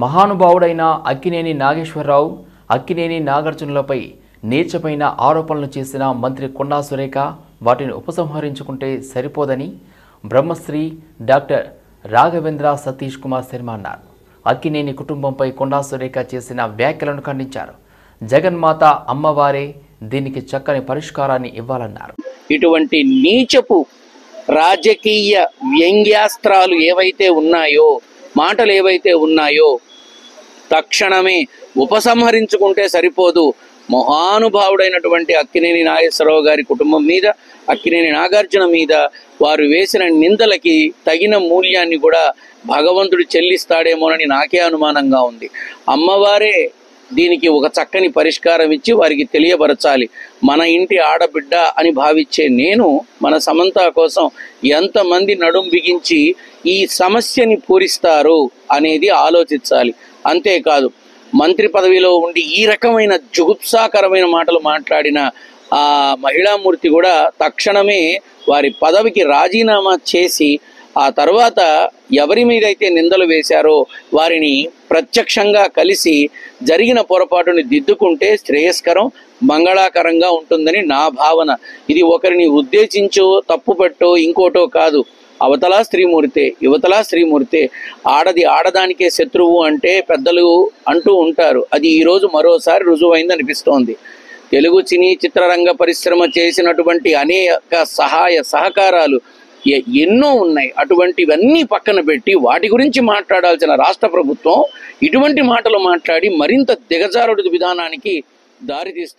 మహానుభావుడైన అక్కినేని నాగేశ్వరరావు, అక్కినేని నాగార్జునులపై నీచమైన ఆరోపణలు చేసిన మంత్రి కొండా సురేఖ వాటిని ఉపసంహరించుకుంటే సరిపోదని బ్రహ్మశ్రీ డాక్టర్ రాఘవేంద్ర సతీష్ కుమార్ శర్మ అన్నారు. అక్కినేని కుటుంబంపై కొండా సురేఖ చేసిన వ్యాఖ్యలను ఖండించారు. జగన్మాత అమ్మవారే దీనికి చక్కని పరిష్కారాన్ని ఇవ్వాలన్నారు. ఇటువంటి నీచపు రాజకీయ వ్యంగ్యాస్త్రాలు ఏవైతే ఉన్నాయో, మాటలు ఏవైతే ఉన్నాయో తక్షణమే ఉపసంహరించుకుంటే సరిపోదు. మహానుభావుడైనటువంటి అక్కినేని నాగేశ్వరరావు గారి కుటుంబం మీద, అక్కినేని నాగార్జున మీద వారు వేసిన నిందలకి తగిన మూల్యాన్ని కూడా భగవంతుడు చెల్లిస్తాడేమోనని నాకే అనుమానంగా ఉంది. అమ్మవారే దీనికి ఒక చక్కని పరిష్కారం ఇచ్చి వారికి తెలియపరచాలి. మన ఇంటి ఆడబిడ్డ అని భావించే నేను మన సమంత కోసం ఎంతమంది నడుం బిగించి ఈ సమస్యని పూరిస్తారు అనేది ఆలోచించాలి. అంతేకాదు, మంత్రి పదవిలో ఉండి ఈ రకమైన జుగుప్సాకరమైన మాటలు మాట్లాడిన ఆ మహిళామూర్తి కూడా తక్షణమే వారి పదవికి రాజీనామా చేసి ఆ తర్వాత ఎవరి మీదైతే నిందలు వేశారో వారిని ప్రత్యక్షంగా కలిసి జరిగిన పొరపాటుని దిద్దుకుంటే శ్రేయస్కరం, మంగళాకరంగా ఉంటుందని నా భావన. ఇది ఒకరిని ఉద్దేశించో తప్పుపట్టో ఇంకోటో కాదు. అవతలా స్త్రీమూర్తే, యువతలా స్త్రీమూర్తే. ఆడది ఆడదానికే శత్రువు అంటే పెద్దలు అంటూ ఉంటారు. అది ఈరోజు మరోసారి రుజువైంది అనిపిస్తోంది. తెలుగు సినీ చిత్రరంగ పరిశ్రమ చేసినటువంటి అనేక సహాయ సహకారాలు ఎన్నో ఉన్నాయి. అటువంటివన్నీ పక్కన పెట్టి వాటి గురించి మాట్లాడాల్సిన రాష్ట్ర ప్రభుత్వం ఇటువంటి మాటలు మాట్లాడి మరింత దిగజారుడు విధానానికి దారితీస్తుంది.